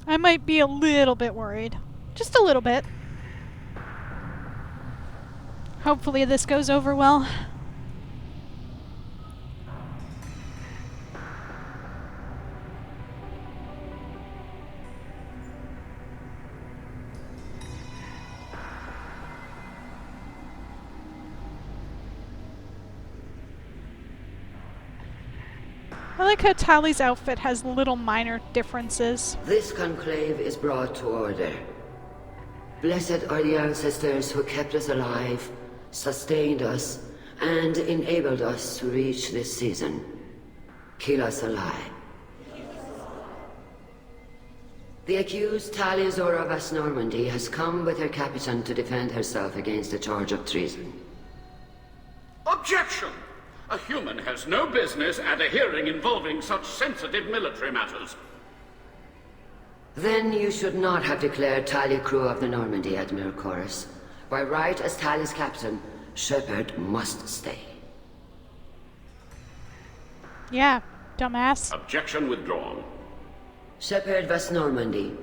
I might be a little bit worried. Just a little bit. Hopefully this goes over well. I like how Tali's outfit has little minor differences. This conclave is brought to order. Blessed are the ancestors who kept us alive, sustained us, and enabled us to reach this season. Keep us alive. The accused Tali Zora of Normandy has come with her captain to defend herself against a charge of treason. Objection! A human has no business at a hearing involving such sensitive military matters. Then you should not have declared Tali crew of the Normandy, Admiral Chorus. By right as Tali's captain, Shepard must stay. Yeah, dumbass. Objection withdrawn. Shepard was Normandy.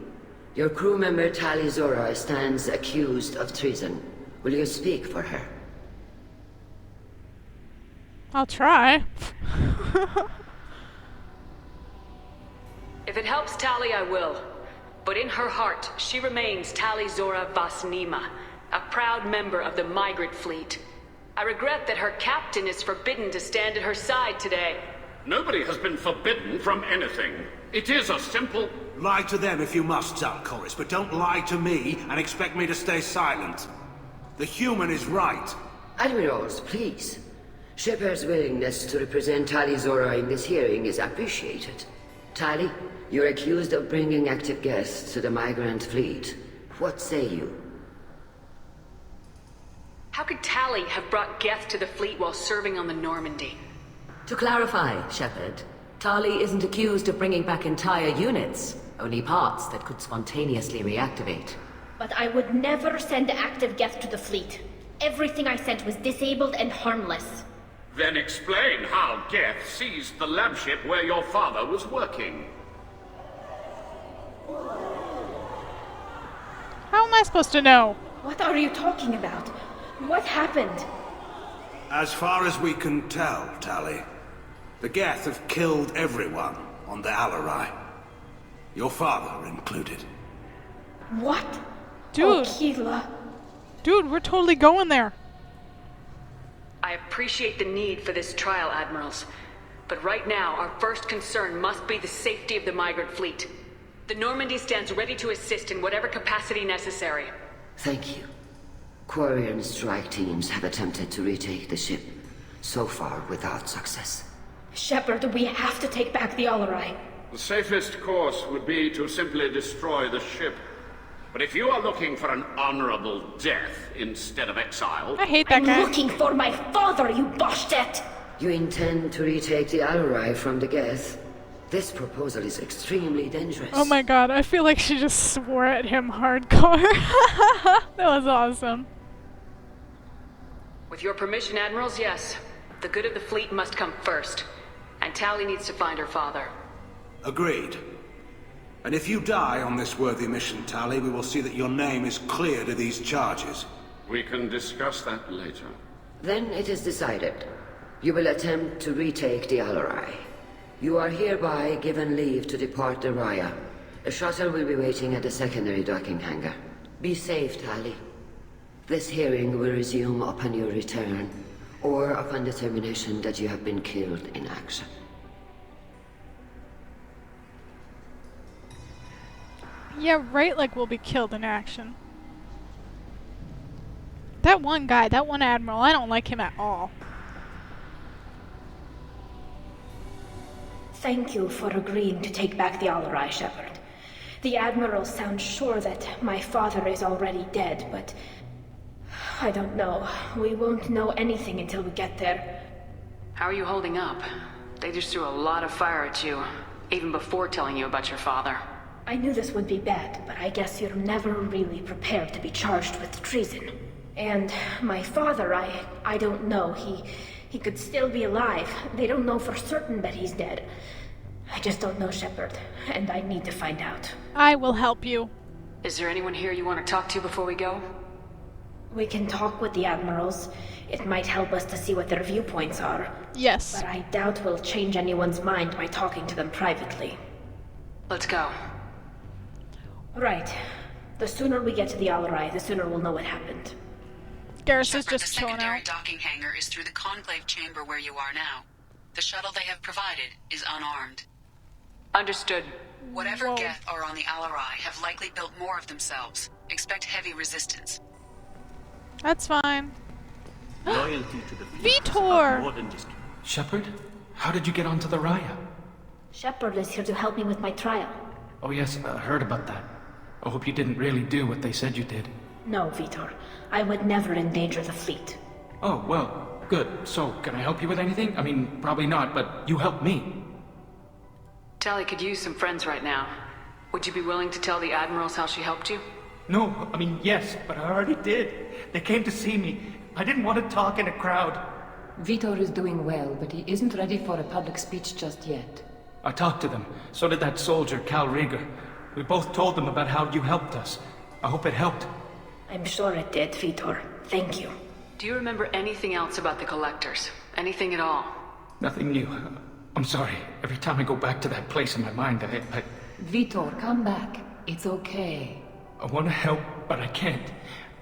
Your crew member Tali Zora stands accused of treason. Will you speak for her? I'll try. If it helps Tali, I will. But in her heart, she remains Tali Zora Vasnima, a proud member of the migrant fleet. I regret that her captain is forbidden to stand at her side today. Nobody has been forbidden from anything. It is a simple... Lie to them if you must, Zalcoris, but don't lie to me and expect me to stay silent. The human is right. Admirals, please. Shepard's willingness to represent Tali Zora in this hearing is appreciated. Tali, you're accused of bringing active guests to the migrant fleet. What say you? How could Tali have brought Geth to the fleet while serving on the Normandy? To clarify, Shepard, Tali isn't accused of bringing back entire units, only parts that could spontaneously reactivate. But I would never send active Geth to the fleet. Everything I sent was disabled and harmless. Then explain how Geth seized the lab ship where your father was working. How am I supposed to know? What are you talking about? What happened? As far as we can tell, Tali, the Geth have killed everyone on the Alarei. Your father included. What? Dude. Oh, Keela. Dude, we're totally going there. I appreciate the need for this trial, Admirals. But right now, our first concern must be the safety of the migrant fleet. The Normandy stands ready to assist in whatever capacity necessary. Thank you. Quarian strike teams have attempted to retake the ship, so far without success. Shepard, we have to take back the Alarei. The safest course would be to simply destroy the ship. But if you are looking for an honorable death instead of exile... I hate that I'm guy. looking for my father, you bastet! You intend to retake the Alarei from the Geth? This proposal is extremely dangerous. Oh my god, I feel like she just swore at him hardcore. That was awesome. With your permission, Admirals, yes. The good of the fleet must come first. And Tali needs to find her father. Agreed. And if you die on this worthy mission, Tali, we will see that your name is cleared of these charges. We can discuss that later. Then it is decided. You will attempt to retake the Alarei. You are hereby given leave to depart the Raya. A shuttle will be waiting at the secondary docking hangar. Be safe, Tali. This hearing will resume upon your return, or upon determination that you have been killed in action. Yeah, right, like we'll be killed in action. That one guy, that one admiral, I don't like him at all. Thank you for agreeing to take back the Alarei, Shepard. The Admiral sounds sure that my father is already dead, but... I don't know. We won't know anything until we get there. How are you holding up? They just threw a lot of fire at you, even before telling you about your father. I knew this would be bad, but I guess you're never really prepared to be charged with treason. And my father, I don't know. He could still be alive. They don't know for certain that he's dead. I just don't know, Shepard, and I need to find out. I will help you. Is there anyone here you want to talk to before we go? We can talk with the admirals. It might help us to see what their viewpoints are. Yes. But I doubt we'll change anyone's mind by talking to them privately. Let's go. Right. The sooner we get to the Alarei, the sooner we'll know what happened. Garrus is Shepard, just the chilling secondary out. docking hangar is through the conclave chamber where you are now. The shuttle they have provided is unarmed. Understood. Whatever Whoa. Geth are on the Alarei have likely built more of themselves. Expect heavy resistance. That's fine. Loyalty to the fleet is Vitor! more than just... Shepard, how did you get onto the Raya? Shepard is here to help me with my trial. Oh yes, I heard about that. I hope you didn't really do what they said you did. No, Vitor. I would never endanger the fleet. Oh, well, good. So, can I help you with anything? I mean, probably not, but you helped me. Tali could use some friends right now. Would you be willing to tell the admirals how she helped you? No, I mean, yes, but I already did. They came to see me. I didn't want to talk in a crowd. Vitor is doing well, but he isn't ready for a public speech just yet. I talked to them. So did that soldier, Cal Rieger. We both told them about how you helped us. I hope it helped. I'm sure it did, Vitor. Thank you. Do you remember anything else about the Collectors? Anything at all? Nothing new. I'm sorry. Every time I go back to that place in my mind, I Vitor, come back. It's okay. want to help, but I can't.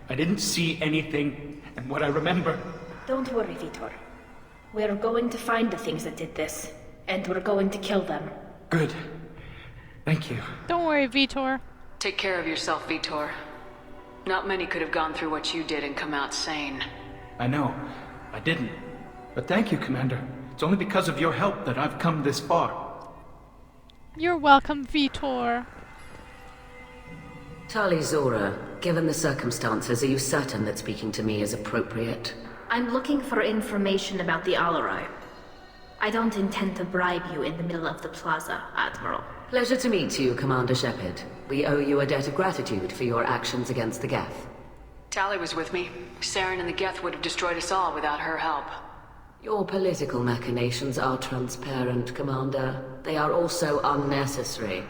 I didn't see anything, and what I remember... Don't worry, Vitor. We're going to find the things that did this, and we're going to kill them. Good. Thank you. Don't worry, Vitor. Take care of yourself, Vitor. Not many could have gone through what you did and come out sane. I know. I didn't. But thank you, Commander. It's only because of your help that I've come this far. You're welcome, Vitor. Tali Zora, given the circumstances, are you certain that speaking to me is appropriate? I'm looking for information about the Alarei. I don't intend to bribe you in the middle of the plaza, Admiral. Pleasure to meet you, Commander Shepard. We owe you a debt of gratitude for your actions against the Geth. Tali was with me. Saren and the Geth would have destroyed us all without her help. Your political machinations are transparent, Commander. They are also unnecessary.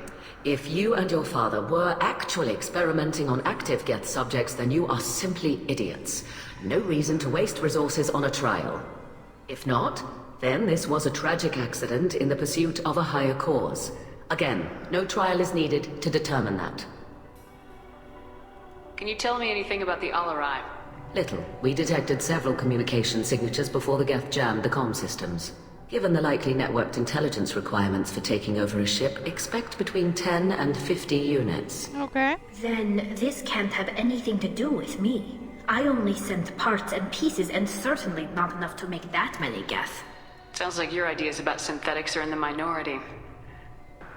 If you and your father were actually experimenting on active Geth subjects, then you are simply idiots. No reason to waste resources on a trial. If not, then this was a tragic accident in the pursuit of a higher cause. Again, no trial is needed to determine that. Can you tell me anything about the Alarei? Little. We detected several communication signatures before the Geth jammed the comm systems. Given the likely networked intelligence requirements for taking over a ship, expect between 10 and 50 units. Okay. Then this can't have anything to do with me. I only sent parts and pieces, and certainly not enough to make that many Geth. Sounds like your ideas about synthetics are in the minority.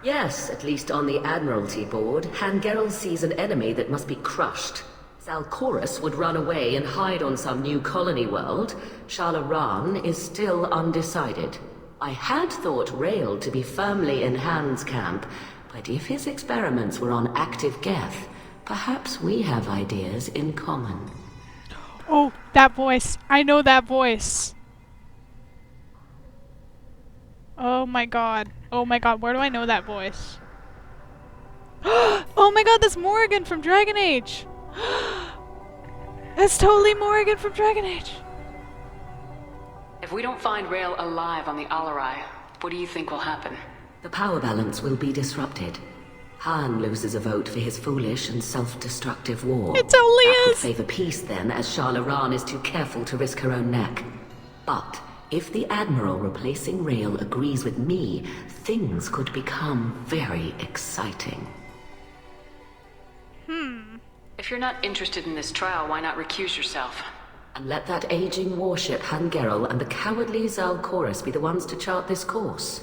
Yes, at least on the Admiralty board, Hangerel sees an enemy that must be crushed. Zalcorus would run away and hide on some new colony world. Shalaran is still undecided. I had thought Rail to be firmly in Han's camp, but if his experiments were on active Geth, perhaps we have ideas in common. Oh, that voice. I know that voice. Oh my god. Oh my god, where do I know that voice? Oh my god, that's Morrigan from Dragon Age! That's totally Morrigan from Dragon Age! If we don't find Rail alive on the Alarei, what do you think will happen? The power balance will be disrupted. Han loses a vote for his foolish and self-destructive war. It totally That would is! favor peace then, as Shalaran is too careful to risk her own neck. But if the Admiral replacing Rail agrees with me, things could become very exciting. If you're not interested in this trial, why not recuse yourself? And let that aging warship Hangerel and the cowardly Zalcorus be the ones to chart this course?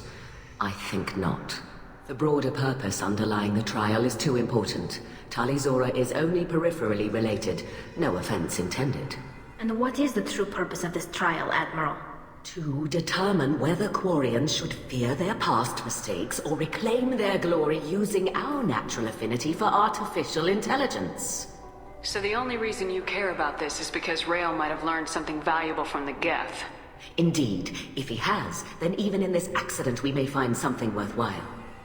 I think not. The broader purpose underlying the trial is too important. Tali Zora is only peripherally related. No offense intended. And what is the true purpose of this trial, Admiral? To determine whether Quarians should fear their past mistakes or reclaim their glory using our natural affinity for artificial intelligence. So the only reason you care about this is because Rail might have learned something valuable from the Geth. Indeed, if he has, then even in this accident we may find something worthwhile.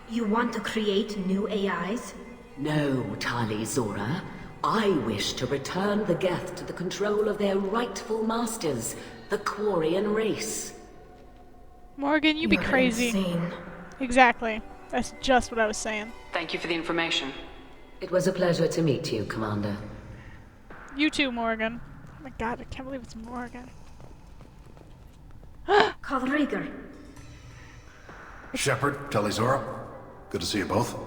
You want to create new AIs? No, Tali Zora. I wish to return the Geth to the control of their rightful masters, the Quarian race. Morgan, you be You're crazy. insane. Exactly. That's just what I was saying. Thank you for the information. It was a pleasure to meet you, Commander. You too, Morgan. Oh my god, I can't believe it's Morgan. Call Rieger. Shepard, Tali Zora. Good to see you both.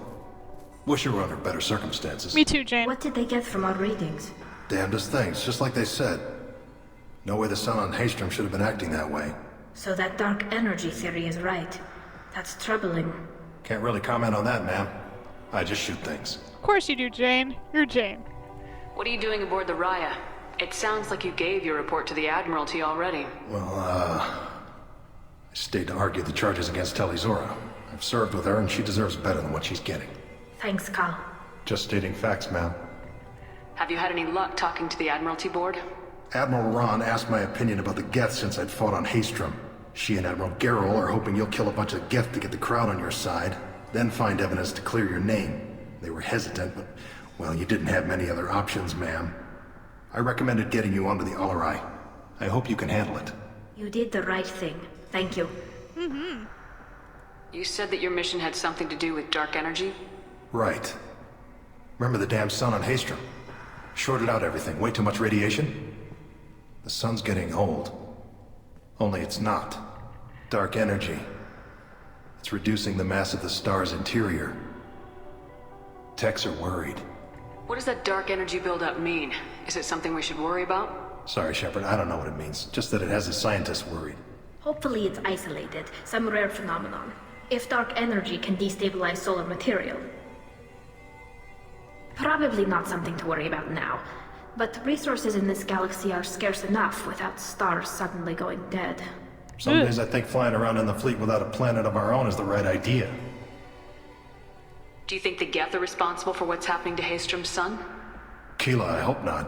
Wish you were under better circumstances. Me too, Jane. What did they get from our readings? Damnedest things, just like they said. No way the sun on Haystrom should have been acting that way. So that dark energy theory is right. That's troubling. Can't really comment on that, ma'am. I just shoot things. Of course you do, Jane. You're Jane. What are you doing aboard the Raya? It sounds like you gave your report to the Admiralty already. Well, I stayed to argue the charges against Tali Zora. I've served with her and she deserves better than what she's getting. Thanks, Cal. Just stating facts, ma'am. Have you had any luck talking to the Admiralty board? Admiral Ron asked my opinion about the Geth since I'd fought on Haystrom. She and Admiral Gerrel are hoping you'll kill a bunch of Geth to get the crowd on your side, then find evidence to clear your name. They were hesitant, but, well, you didn't have many other options, ma'am. I recommended getting you onto the Alarei. I hope you can handle it. You did the right thing. Thank you. Mm-hmm. You said that your mission had something to do with dark energy? Right. Remember the damn sun on Haystrom? Shorted out everything. Way too much radiation? The sun's getting old. Only it's not. Dark energy. It's reducing the mass of the star's interior. Techs are worried. What does that dark energy buildup mean? Is it something we should worry about? Sorry, Shepard, I don't know what it means. Just that it has the scientists worried. Hopefully it's isolated, some rare phenomenon. If dark energy can destabilize solar material. Probably not something to worry about now. But resources in this galaxy are scarce enough without stars suddenly going dead. Some days I think flying around in the fleet without a planet of our own is the right idea. Do you think the Geth are responsible for what's happening to Haystrom's sun? Keela, I hope not.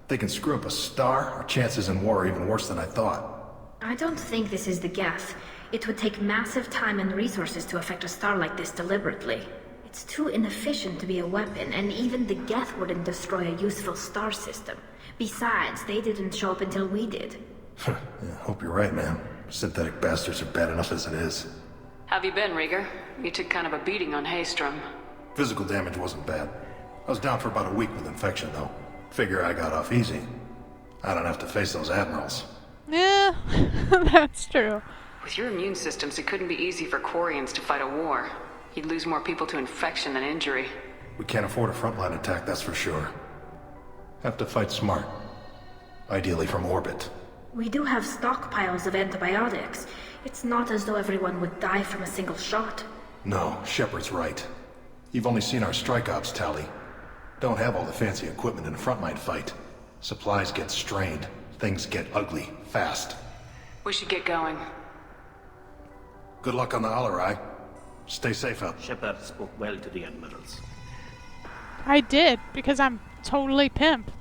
If they can screw up a star, our chances in war are even worse than I thought. I don't think this is the Geth. It would take massive time and resources to affect a star like this deliberately. It's too inefficient to be a weapon, and even the Geth wouldn't destroy a useful star system. Besides, they didn't show up until we did. Yeah, hope you're right, man. Synthetic bastards are bad enough as it is. Have you been, Rieger? You took kind of a beating on Haystrom. Physical damage wasn't bad. I was down for about a week with infection, though. Figure I got off easy. I don't have to face those admirals. Yeah, that's true. With your immune systems, it couldn't be easy for Quarians to fight a war. You'd lose more people to infection than injury. We can't afford a frontline attack, that's for sure. Have to fight smart. Ideally from orbit. We do have stockpiles of antibiotics. It's not as though everyone would die from a single shot. No, Shepard's right. You've only seen our strike ops, Tali. Don't have all the fancy equipment in a frontline fight. Supplies get strained. Things get ugly, fast. We should get going. Good luck on the Alarei. Stay safe out. Shepard spoke well to the admirals. I did, because I'm totally pimp.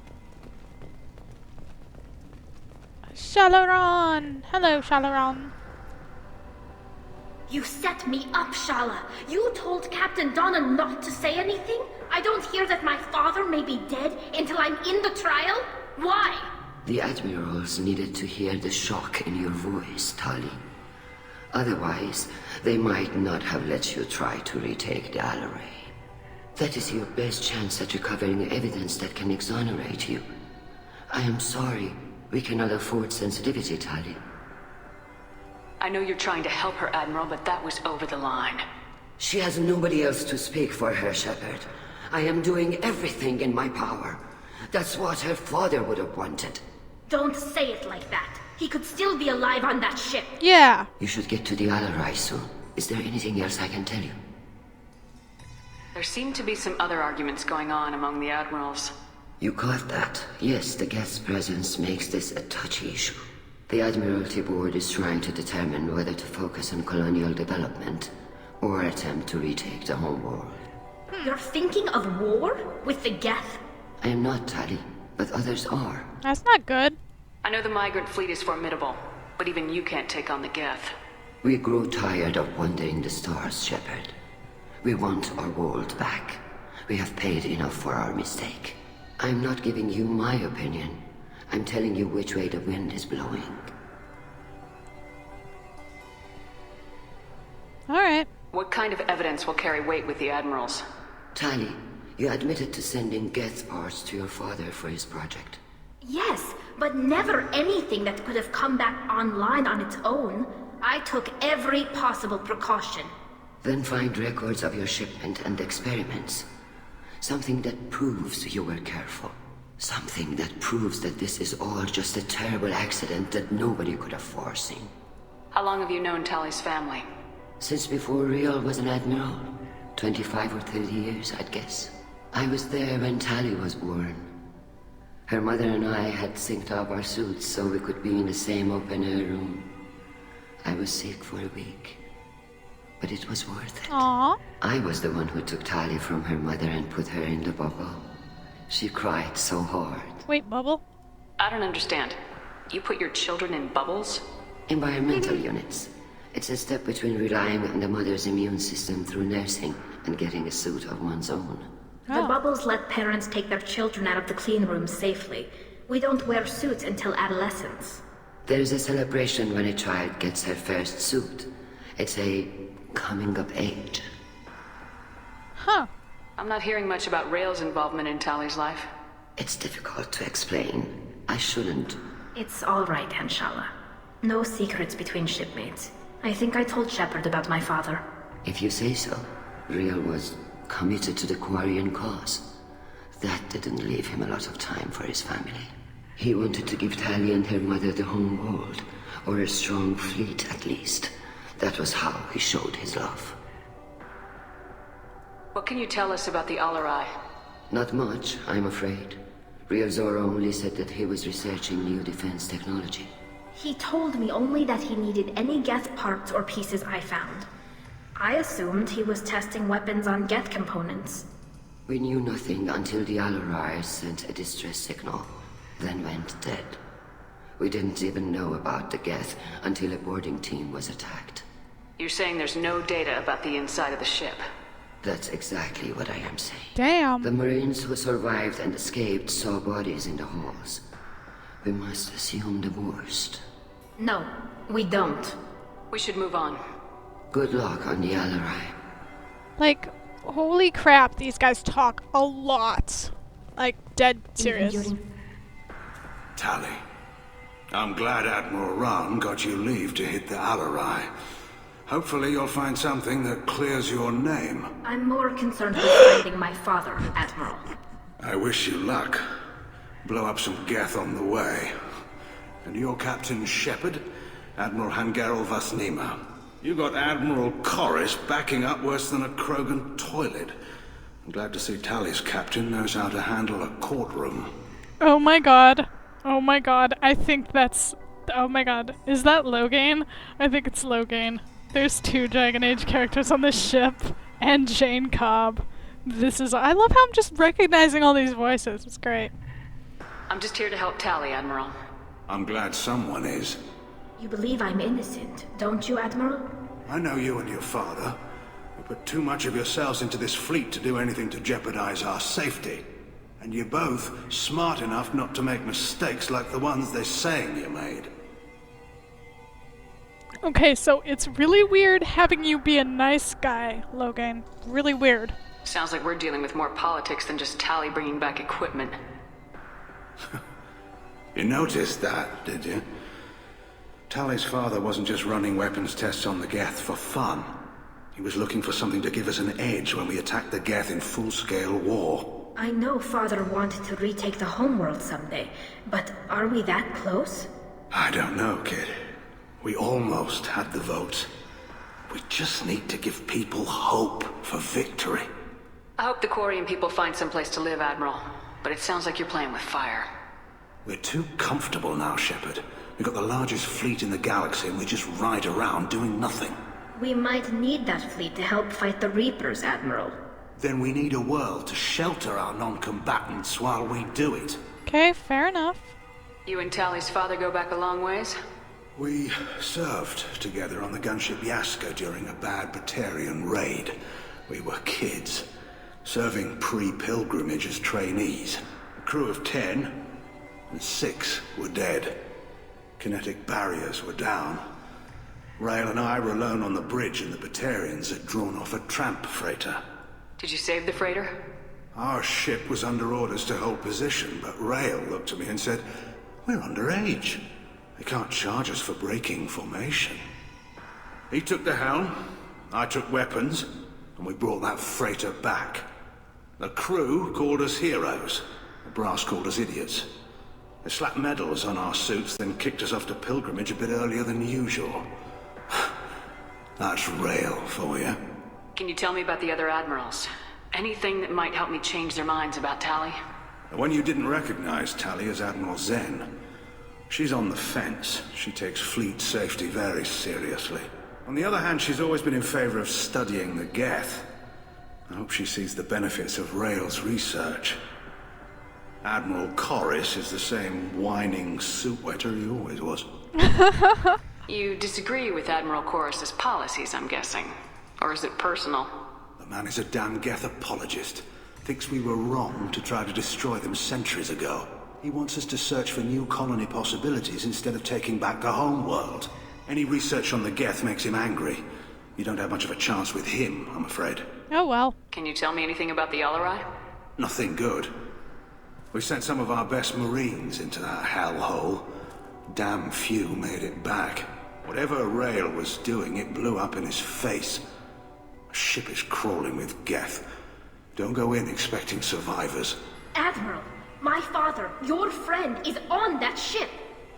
Shalaron! Hello, Shalaron. You set me up, Shala. You told Captain Donna not to say anything? I don't hear that my father may be dead until I'm in the trial? Why? The admirals needed to hear the shock in your voice, Tali. Otherwise, they might not have let you try to retake the Alarei. That is your best chance at recovering evidence that can exonerate you. I am sorry. We cannot afford sensitivity, Tali. I know you're trying to help her, Admiral, but that was over the line. She has nobody else to speak for her, Shepard. I am doing everything in my power. That's what her father would have wanted. Don't say it like that. He could still be alive on that ship. Yeah. You should get to the Alarei soon. Is there anything else I can tell you? There seem to be some other arguments going on among the Admirals. You caught that. Yes, the guest presence makes this a touchy issue. The Admiralty Board is trying to determine whether to focus on colonial development or attempt to retake the homeworld. You're thinking of war? With the Geth? I am not, Tali, but others are. That's not good. I know the migrant fleet is formidable, but even you can't take on the Geth. We grow tired of wandering the stars, Shepard. We want our world back. We have paid enough for our mistake. I'm not giving you my opinion. I'm telling you which way the wind is blowing. Alright. What kind of evidence will carry weight with the admirals? Tali, you admitted to sending Geth parts to your father for his project. Yes, but never anything that could have come back online on its own. I took every possible precaution. Then find records of your shipment and experiments. Something that proves you were careful. Something that proves that this is all just a terrible accident that nobody could have foreseen. How long have you known Tali's family? Since before Riel was an admiral. 25 or 30 years, I'd guess. I was there when Tali was born. Her mother and I had synced up our suits so we could be in the same open-air room. I was sick for a week. But it was worth it. Aww. I was the one who took Tali from her mother and put her in the bubble. She cried so hard. Wait, bubble? I don't understand. You put your children in bubbles? Environmental units. It's a step between relying on the mother's immune system through nursing and getting a suit of one's own. The bubbles let parents take their children out of the clean rooms safely. We don't wear suits until adolescence. There's a celebration when a child gets her first suit. It's a coming of age. Huh. I'm not hearing much about Rael's involvement in Tali's life. It's difficult to explain. I shouldn't. It's all right, Schaly. No secrets between shipmates. I think I told Shepard about my father. If you say so. Riel was committed to the Quarian cause. That didn't leave him a lot of time for his family. He wanted to give Tali and her mother the home world, or a strong fleet at least. That was how he showed his love. What can you tell us about the Alarei? Not much, I'm afraid. Riel Zoro only said that he was researching new defense technology. He told me only that he needed any Geth parts or pieces I found. I assumed he was testing weapons on Geth components. We knew nothing until the Alarei sent a distress signal, then went dead. We didn't even know about the Geth until a boarding team was attacked. You're saying there's no data about the inside of the ship? That's exactly what I am saying. Damn. The Marines who survived and escaped saw bodies in the halls. We must assume the worst. No, we don't. We should move on. Good luck on the Alarei. Like, holy crap, these guys talk a lot. Like, dead serious. Tali, I'm glad Admiral Rahn got you leave to hit the Alarei. Hopefully you'll find something that clears your name. I'm more concerned with finding my father, Admiral. I wish you luck. Blow up some Geth on the way. And your Captain Shepard, Admiral Hangarel Vasnima. You got Admiral Corris backing up worse than a Krogan toilet. I'm glad to see Tali's captain knows how to handle a courtroom. Oh my god. Oh my god. I think that's... Oh my god. Is that Logain? I think it's Logain. There's 2 Dragon Age characters on this ship. And Jane Cobb. This is... I love how I'm just recognizing all these voices. It's great. I'm just here to help Tali, Admiral. I'm glad someone is. You believe I'm innocent, don't you, Admiral? I know you and your father. You put too much of yourselves into this fleet to do anything to jeopardize our safety. And you're both smart enough not to make mistakes like the ones they're saying you made. Okay, so it's really weird having you be a nice guy, Logain. Really weird. Sounds like we're dealing with more politics than just Tali bringing back equipment. You noticed that, did you? Tali's father wasn't just running weapons tests on the Geth for fun. He was looking for something to give us an edge when we attacked the Geth in full-scale war. I know Father wanted to retake the homeworld someday, but are we that close? I don't know, kid. We almost had the vote. We just need to give people hope for victory. I hope the Quarian people find someplace to live, Admiral. But it sounds like you're playing with fire. We're too comfortable now, Shepard. We've got the largest fleet in the galaxy and we just ride around doing nothing. We might need that fleet to help fight the Reapers, Admiral. Then we need a world to shelter our non-combatants while we do it. Okay, fair enough. You and Tali's father go back a long ways? We served together on the gunship Yaska during a bad Batarian raid. We were kids, serving pre-pilgrimage as trainees. A crew of 10, and 6 were dead. Kinetic barriers were down. Rail and I were alone on the bridge, and the Batarians had drawn off a tramp freighter. Did you save the freighter? Our ship was under orders to hold position, but Rail looked at me and said, "We're underage. They can't charge us for breaking formation." He took the helm, I took weapons, and we brought that freighter back. The crew called us heroes. The brass called us idiots. They slapped medals on our suits, then kicked us off to pilgrimage a bit earlier than usual. That's Rail for you. Can you tell me about the other admirals? Anything that might help me change their minds about Tali? The one you didn't recognize, Tali, is Admiral Zen. She's on the fence. She takes fleet safety very seriously. On the other hand, she's always been in favor of studying the Geth. I hope she sees the benefits of Rail's research. Admiral Chorus is the same whining suit wetter he always was. You disagree with Admiral Chorus's policies, I'm guessing. Or is it personal? The man is a damn Geth apologist. Thinks we were wrong to try to destroy them centuries ago. He wants us to search for new colony possibilities instead of taking back the home world. Any research on the Geth makes him angry. You don't have much of a chance with him, I'm afraid. Oh well. Can you tell me anything about the Alarei? Nothing good. We sent some of our best Marines into that hellhole. Damn few made it back. Whatever Rail was doing, it blew up in his face. A ship is crawling with Geth. Don't go in expecting survivors. Admiral, my father, your friend, is on that ship.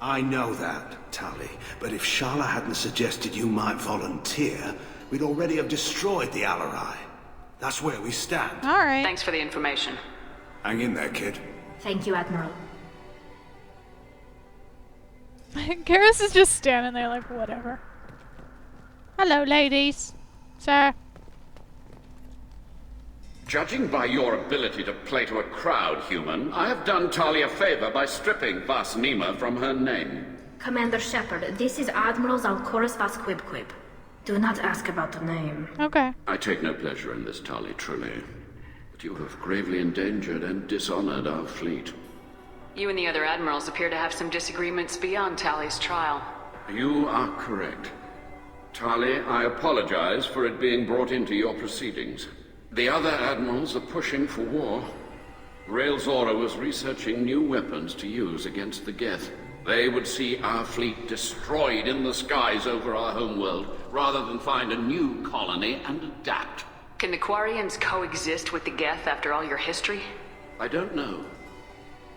I know that, Tali, but if Schaly hadn't suggested you might volunteer, we'd already have destroyed the Alarei. That's where we stand. All right. Thanks for the information. Hang in there, kid. Thank you, Admiral. Garrus is just standing there like, whatever. Hello, ladies. Sir. Judging by your ability to play to a crowd, human, I have done Tali a favor by stripping Vas Nima from her name. Commander Shepard, this is Admiral Zalcorus Vas Quibquib. Do not ask about the name. Okay. I take no pleasure in this, Tali, truly. But you have gravely endangered and dishonored our fleet. You and the other admirals appear to have some disagreements beyond Tali's trial. You are correct. Tali, I apologize for it being brought into your proceedings. The other admirals are pushing for war. Rail Zora was researching new weapons to use against the Geth. They would see our fleet destroyed in the skies over our homeworld, rather than find a new colony and adapt. Can the Quarians coexist with the Geth after all your history? I don't know.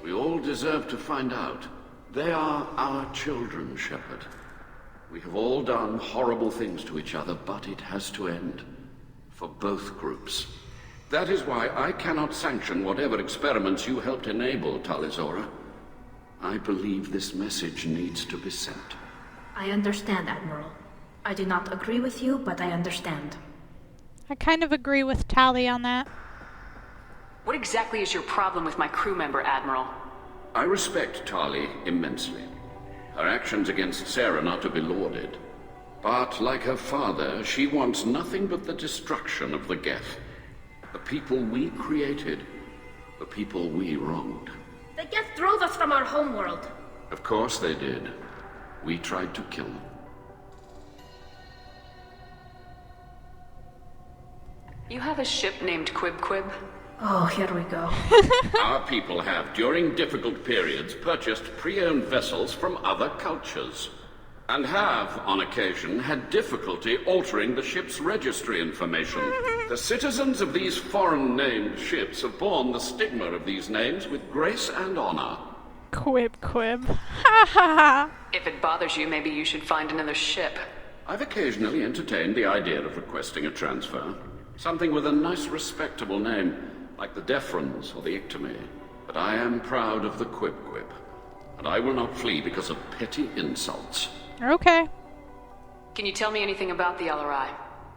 We all deserve to find out. They are our children, Shepard. We have all done horrible things to each other, but it has to end. For both groups. That is why I cannot sanction whatever experiments you helped enable, Tali Zora. I believe this message needs to be sent. I understand, Admiral. I do not agree with you, but I understand. I kind of agree with Tali on that. What exactly is your problem with my crew member, Admiral? I respect Tali immensely. Her actions against Sarah are not to be lauded. But, like her father, she wants nothing but the destruction of the Geth. The people we created. The people we wronged. The Geth drove us from our homeworld. Of course they did. We tried to kill them. You have a ship named Quib? Oh, here we go. Our people have, during difficult periods, purchased pre-owned vessels from other cultures. And have, on occasion, had difficulty altering the ship's registry information. The citizens of these foreign-named ships have borne the stigma of these names with grace and honor. Quib. Ha ha ha. If it bothers you, maybe you should find another ship. I've occasionally entertained the idea of requesting a transfer. Something with a nice, respectable name, like the Defrons or the Ictomy. But I am proud of the Quib. And I will not flee because of petty insults. Okay. Can you tell me anything about the Alarei?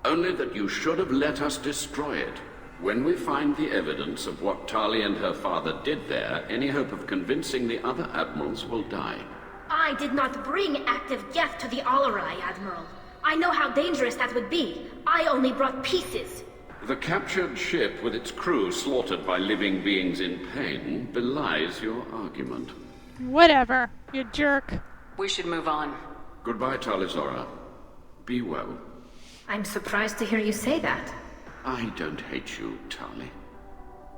Only that you should have let us destroy it. When we find the evidence of what Tali and her father did there, any hope of convincing the other admirals will die. I did not bring active Geth to the Alarei, Admiral. I know how dangerous that would be. I only brought pieces. The captured ship with its crew slaughtered by living beings in pain belies your argument. Whatever, you jerk. We should move on. Goodbye, Tali. Be well. I'm surprised to hear you say that. I don't hate you, Tali.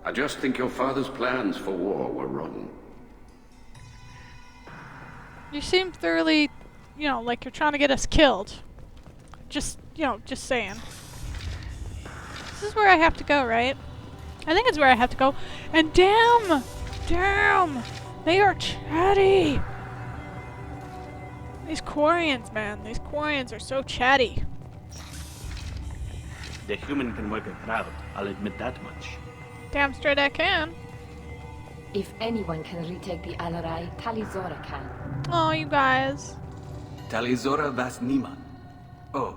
I just think your father's plans for war were wrong. You seem thoroughly, like you're trying to get us killed. Just saying. This is where I have to go, right? I think it's where I have to go. And damn! They are chatty! These Quarians, man. These Quarians are so chatty. The human can work a crowd, I'll admit that much. Damn straight I can. If anyone can retake the Alarei, Tali can. Oh, you guys. Tali Vas Nima. Oh,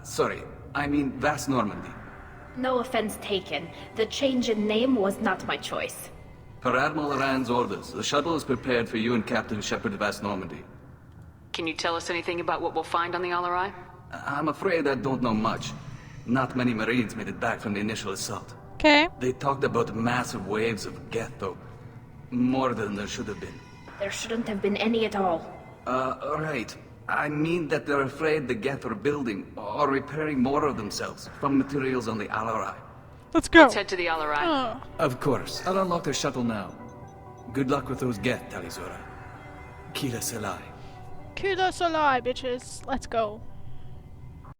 sorry. I mean Vas Normandy. No offense taken. The change in name was not my choice. Per Admiral Rand's orders, the shuttle is prepared for you and Captain Shepard Vas Normandy. Can you tell us anything about what we'll find on the Alarei? I'm afraid I don't know much. Not many Marines made it back from the initial assault. Okay. They talked about massive waves of Geth, though. More than there should have been. There shouldn't have been any at all. Right. I mean that they're afraid the Geth are building or repairing more of themselves from materials on the Alarei. Let's go. Let's head to the Alarei. Oh. Of course. I'll unlock their shuttle now. Good luck with those Geth, Tali. Kila Selai. Kila Salai, bitches. Let's go.